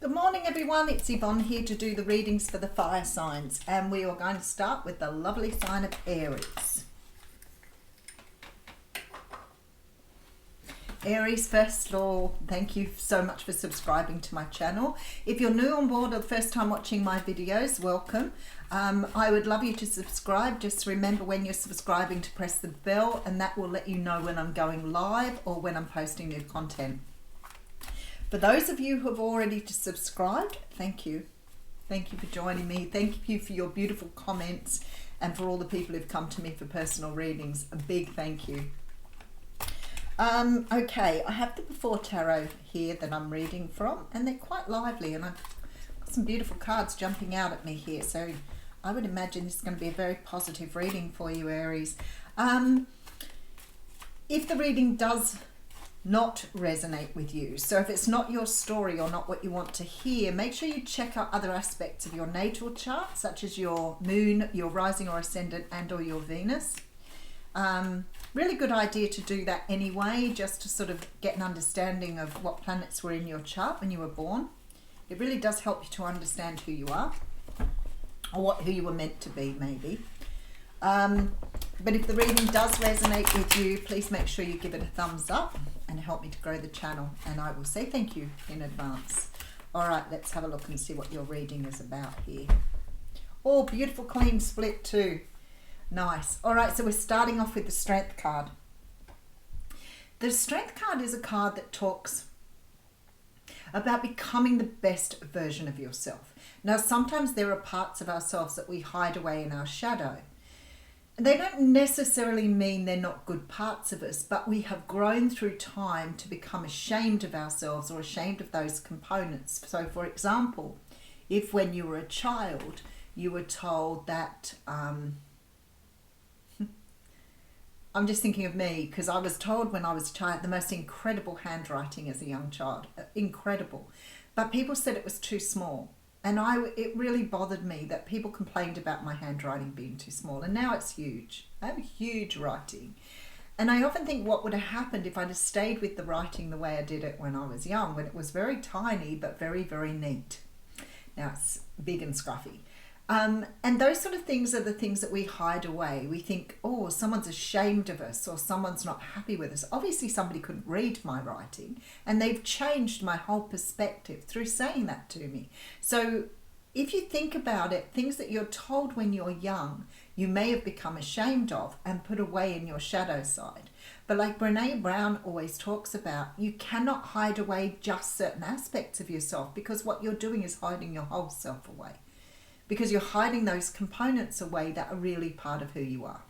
Good morning everyone, it's Yvonne here to do the readings for the fire signs, and we are going to start with the lovely sign of Aries. Aries, first of all, thank you so much for subscribing to my channel. If you're new on board or the first time watching my videos, welcome. I would love you to subscribe. Just remember when you're subscribing to press the bell, and that will let you know when I'm going live or when I'm posting new content. For those of you who have already subscribed, thank you. Thank you for joining me. Thank you for your beautiful comments, and for all the people who've come to me for personal readings, a big thank you. Okay, I have the Before Tarot here that I'm reading from, and they're quite lively, and I've got some beautiful cards jumping out at me here, so I would imagine this is going to be a very positive reading for you, Aries. If the reading does not resonate with you, so if it's not your story or not what you want to hear, make sure you check out other aspects of your natal chart, such as your moon, your rising or ascendant, and or your Venus. Really good idea to do that anyway, just to sort of get an understanding of what planets were in your chart when you were born. It really does help you to understand who you are, or who you were meant to be, maybe. But if the reading does resonate with you, please make sure you give it a thumbs up and help me to grow the channel, and I will say thank you in advance. All right, let's have a look and see what your reading is about here. Oh, beautiful clean split too. Nice. All right, so we're starting off with the Strength card. The Strength card is a card that talks about becoming the best version of yourself. Now, sometimes there are parts of ourselves that we hide away in our shadow. They don't necessarily mean they're not good parts of us, but we have grown through time to become ashamed of ourselves or ashamed of those components. So, for example, if when you were a child, you were told that, I'm just thinking of me, because I was told when I was a child the most incredible handwriting as a young child, incredible, but people said it was too small. And it really bothered me that people complained about my handwriting being too small. And now it's huge. I have huge writing. And I often think what would have happened if I'd have stayed with the writing the way I did it when I was young, when it was very tiny but very, very neat. Now it's big and scruffy. And those sort of things are the things that we hide away. We think, oh, someone's ashamed of us, or someone's not happy with us. Obviously somebody couldn't read my writing, and they've changed my whole perspective through saying that to me. So if you think about it, things that you're told when you're young, you may have become ashamed of and put away in your shadow side. But like Brene Brown always talks about, you cannot hide away just certain aspects of yourself, because what you're doing is hiding your whole self away. Because you're hiding those components away that are really part of who you are.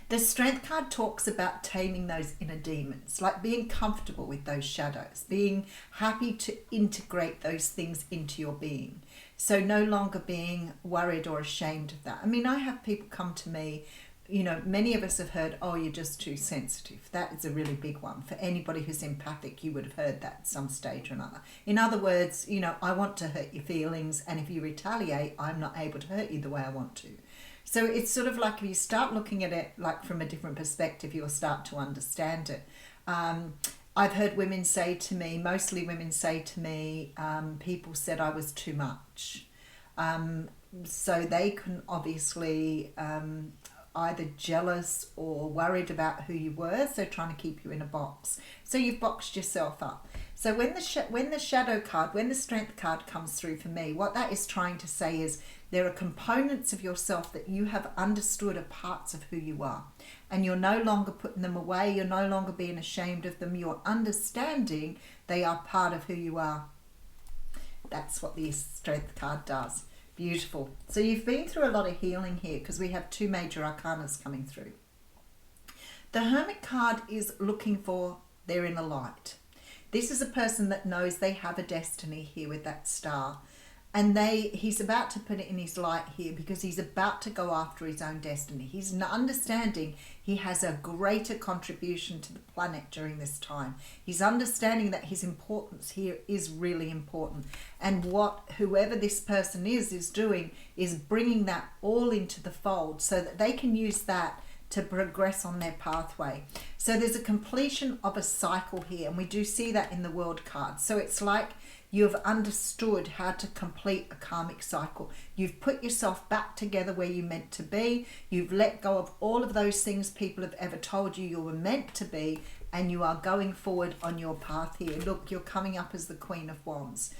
The Strength card talks about taming those inner demons, like being comfortable with those shadows, being happy to integrate those things into your being. So no longer being worried or ashamed of that. I mean, I have people come to me, you know, many of us have heard, oh, you're just too sensitive. That is a really big one. For anybody who's empathic, you would have heard that at some stage or another. In other words, you know, I want to hurt your feelings, and if you retaliate, I'm not able to hurt you the way I want to. So it's sort of like if you start looking at it like from a different perspective, you'll start to understand it. I've heard women say to me, mostly women say to me, people said I was too much. So they can obviously either jealous or worried about who you were, so trying to keep you in a box. So you've boxed yourself up. So when the shadow card, when the Strength card comes through for me, what that is trying to say is there are components of yourself that you have understood are parts of who you are. And you're no longer putting them away, you're no longer being ashamed of them, you're understanding they are part of who you are. That's what the Strength card does. Beautiful. So you've been through a lot of healing here, because we have two major arcanas coming through. The Hermit card is looking for their inner light. This is a person that knows they have a destiny here with that star. And he's about to put it in his light here, because he's about to go after his own destiny. He's understanding he has a greater contribution to the planet during this time. He's understanding that his importance here is really important. And what whoever this person is doing is bringing that all into the fold, so that they can use that to progress on their pathway. So there's a completion of a cycle here, and we do see that in the World card. So it's like You have understood how to complete a karmic cycle. You've put yourself back together where you're meant to be. You've let go of all of those things people have ever told you were meant to be, and you are going forward on your path here. Look, you're coming up as the Queen of Wands.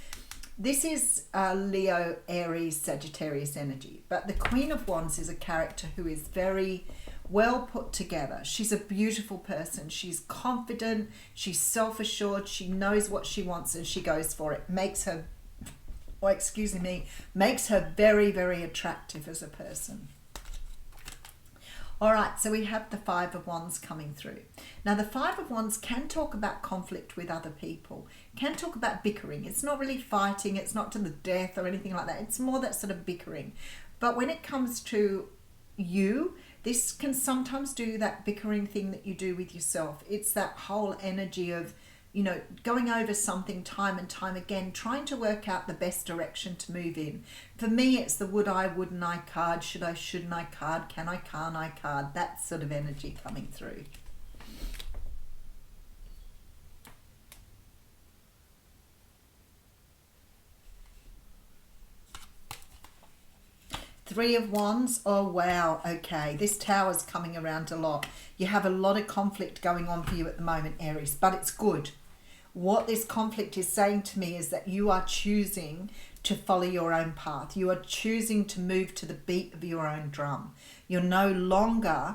This is Leo, Aries, Sagittarius energy, but the Queen of Wands is a character who is very well put together. She's a beautiful person. She's confident, she's self-assured, she knows what she wants and she goes for it. Makes her very, very attractive as a person. All right, so we have the Five of Wands coming through. Now, the Five of Wands can talk about conflict with other people, can talk about bickering. It's not really fighting, it's not to the death or anything like that. It's more that sort of bickering. But when it comes to you, this can sometimes do that bickering thing that you do with yourself. It's that whole energy of, you know, going over something time and time again, trying to work out the best direction to move in. For me, it's the would I, wouldn't I card, should I, shouldn't I card, can I, can't I card, that sort of energy coming through. Three of Wands, oh wow, okay, this Tower's coming around a lot. You have a lot of conflict going on for you at the moment, Aries, but it's good. What this conflict is saying to me is that you are choosing to follow your own path. You are choosing to move to the beat of your own drum. You're no longer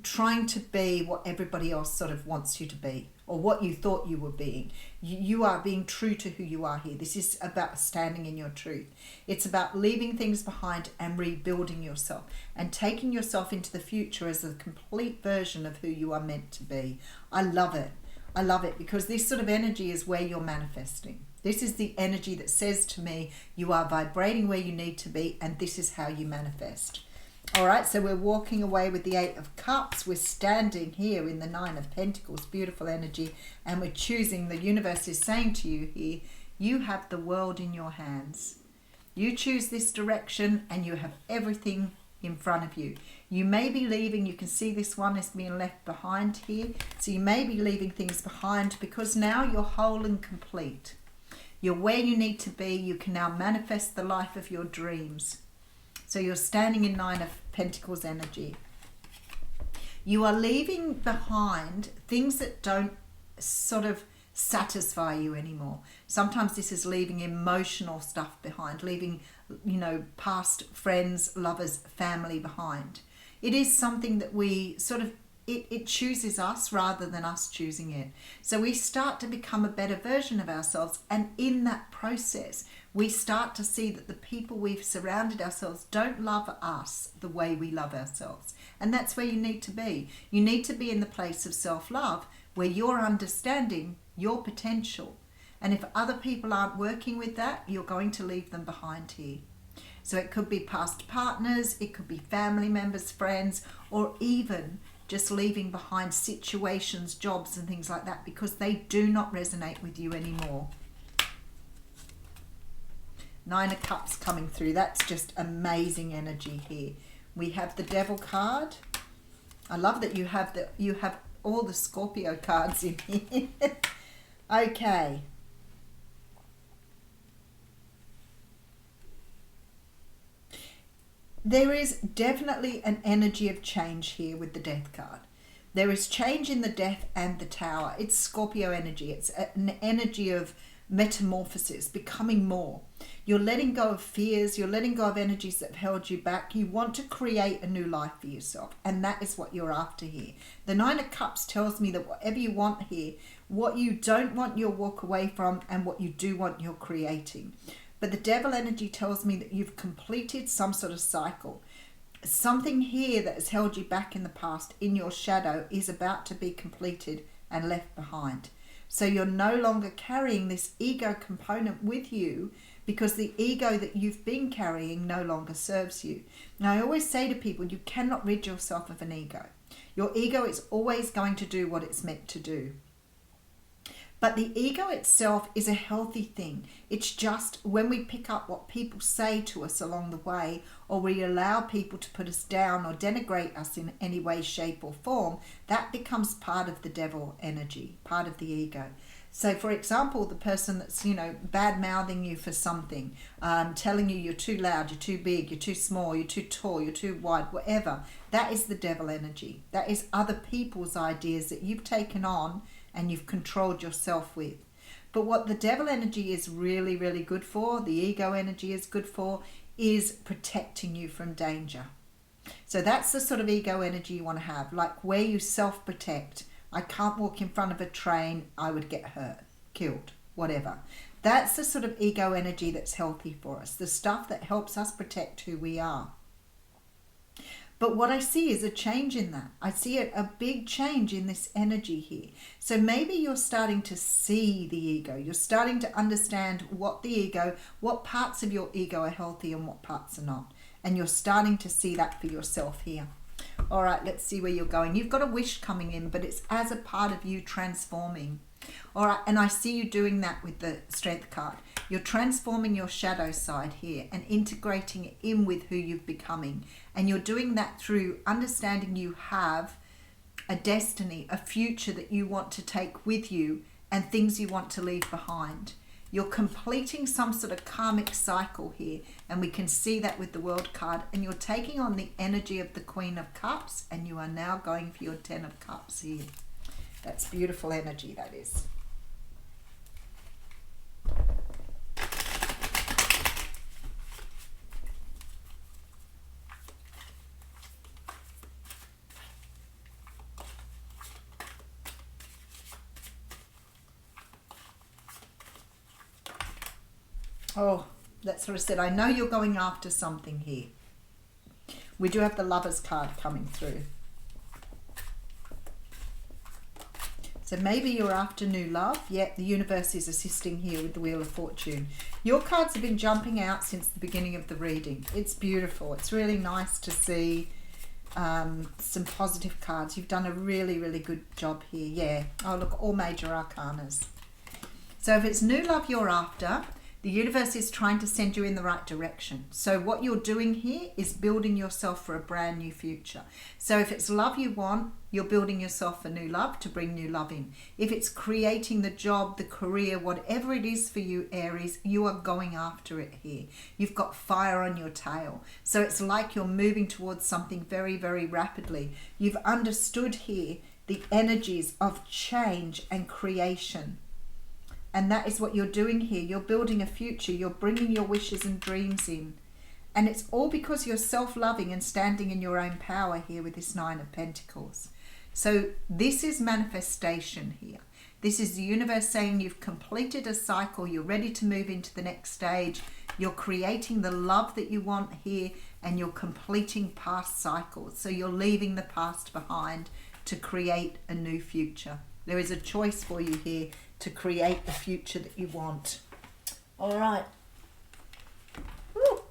trying to be what everybody else sort of wants you to be, or what you thought you were being. You are being true to who you are here. This is about standing in your truth. It's about leaving things behind and rebuilding yourself and taking yourself into the future as a complete version of who you are meant to be. I love it. I love it, because this sort of energy is where you're manifesting. This is the energy that says to me, you are vibrating where you need to be, and this is how you manifest. All right, so we're walking away with the Eight of Cups. We're standing here in the Nine of Pentacles, beautiful energy, and we're choosing, the universe is saying to you here, you have the world in your hands. You choose this direction and you have everything in front of you. You may be leaving, you can see this one is being left behind here. So you may be leaving things behind because now you're whole and complete. You're where you need to be. You can now manifest the life of your dreams. So you're standing in Nine of Pentacles energy. You are leaving behind things that don't sort of satisfy you anymore. Sometimes this is leaving emotional stuff behind, leaving, you know, past friends, lovers, family behind. It is something that we sort of, it chooses us rather than us choosing it. So we start to become a better version of ourselves, and in that process we start to see that the people we've surrounded ourselves don't love us the way we love ourselves. And that's where you need to be. You need to be in the place of self-love where you're understanding your potential. And if other people aren't working with that, you're going to leave them behind here. So it could be past partners, it could be family members, friends, or even just leaving behind situations, jobs and things like that, because they do not resonate with you anymore. Nine of Cups coming through. That's just amazing energy here. We have the Devil card. I love that you have all the Scorpio cards in here. Okay. There is definitely an energy of change here with the Death card. There is change in the Death and the Tower. It's Scorpio energy. It's an energy of metamorphosis, becoming more. You're letting go of fears. You're letting go of energies that have held you back. You want to create a new life for yourself, and that is what you're after here. The Nine of Cups tells me that whatever you want here, what you don't want, you'll walk away from, and what you do want, you're creating. But the Devil energy tells me that you've completed some sort of cycle. Something here that has held you back in the past, in your shadow, is about to be completed and left behind. So you're no longer carrying this ego component with you, because the ego that you've been carrying no longer serves you. Now, I always say to people, you cannot rid yourself of an ego. Your ego is always going to do what it's meant to do. But the ego itself is a healthy thing. It's just when we pick up what people say to us along the way, or we allow people to put us down or denigrate us in any way, shape or form, that becomes part of the Devil energy, part of the ego. So, for example, the person that's, bad mouthing you for something, telling you you're too loud, you're too big, you're too small, you're too tall, you're too wide, whatever, that is the devil energy. That is other people's ideas that you've taken on and you've controlled yourself with. But what the devil energy is really, really good for, the ego energy is good for, is protecting you from danger. So that's the sort of ego energy you want to have, like where you self-protect. I can't walk in front of a train, I would get hurt, killed, whatever. That's the sort of ego energy that's healthy for us, the stuff that helps us protect who we are. But what I see is a change in that. I see a big change in this energy here. So maybe you're starting to see the ego. You're starting to understand what parts of your ego are healthy and what parts are not. And you're starting to see that for yourself here. All right, let's see where you're going. You've got a wish coming in, but it's as a part of you transforming. All right, and I see you doing that with the Strength card. You're transforming your shadow side here and integrating it in with who you're becoming. And you're doing that through understanding you have a destiny, a future that you want to take with you and things you want to leave behind. You're completing some sort of karmic cycle here, and we can see that with the World card, and you're taking on the energy of the Queen of Cups, and you are now going for your 10 of Cups here. That's beautiful energy, that is. Oh, that's what I said. I know you're going after something here. We do have the Lovers card coming through. So maybe you're after new love. Yeah, the universe is assisting here with the Wheel of Fortune. Your cards have been jumping out since the beginning of the reading. It's beautiful. It's really nice to see some positive cards. You've done a really, really good job here. Yeah. Oh, look, all major arcanas. So if it's new love you're after, the universe is trying to send you in the right direction. So what you're doing here is building yourself for a brand new future. So if it's love you want, you're building yourself for new love to bring new love in. If it's creating the job, the career, whatever it is for you, Aries, you are going after it here. You've got fire on your tail. So it's like you're moving towards something very, very rapidly. You've understood here the energies of change and creation. And that is what you're doing here. You're building a future. You're bringing your wishes and dreams in. And it's all because you're self-loving and standing in your own power here with this Nine of Pentacles. So this is manifestation here. This is the universe saying you've completed a cycle. You're ready to move into the next stage. You're creating the love that you want here, and you're completing past cycles. So you're leaving the past behind to create a new future. There is a choice for you here to create the future that you want. All right. Woo.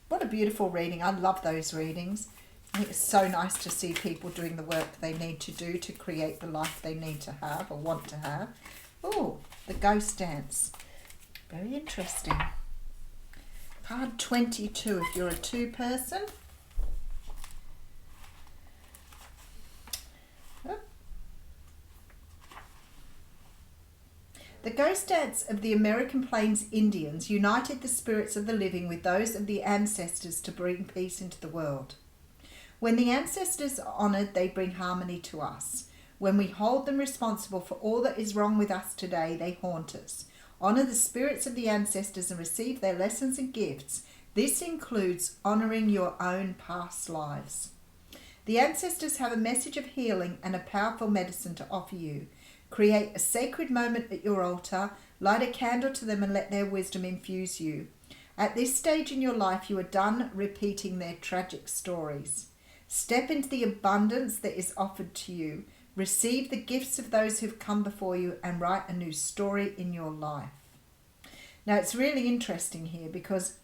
What a beautiful reading. I love those readings. I think it's so nice to see people doing the work they need to do to create the life they need to have or want to have. Oh, the Ghost Dance. Very interesting. Card 22 if you're a two-person. The ghost dance of the American Plains Indians united the spirits of the living with those of the ancestors to bring peace into the world. When the ancestors are honoured, they bring harmony to us. When we hold them responsible for all that is wrong with us today, they haunt us. Honour the spirits of the ancestors and receive their lessons and gifts. This includes honouring your own past lives. The ancestors have a message of healing and a powerful medicine to offer you. Create a sacred moment at your altar, light a candle to them and let their wisdom infuse you. At this stage in your life, you are done repeating their tragic stories. Step into the abundance that is offered to you. Receive the gifts of those who've come before you and write a new story in your life. Now, it's really interesting here because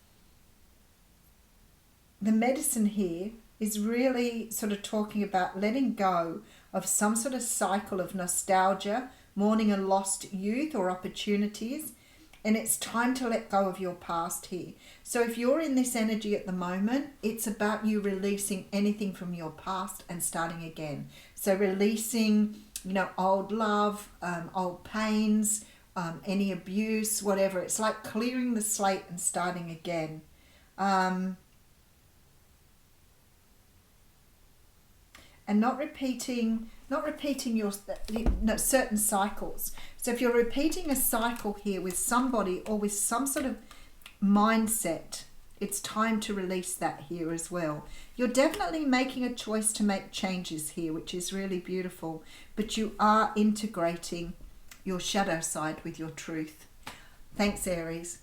the medicine here is really sort of talking about letting go of some sort of cycle of nostalgia, mourning a lost youth or opportunities, and it's time to let go of your past here. So if you're in this energy at the moment, it's about you releasing anything from your past and starting again. So releasing you know, old love, old pains, any abuse, whatever. It's like clearing the slate and starting again. And not repeating your certain cycles. So if you're repeating a cycle here with somebody or with some sort of mindset, it's time to release that here as well. You're definitely making a choice to make changes here, which is really beautiful, but you are integrating your shadow side with your truth. Thanks, Aries.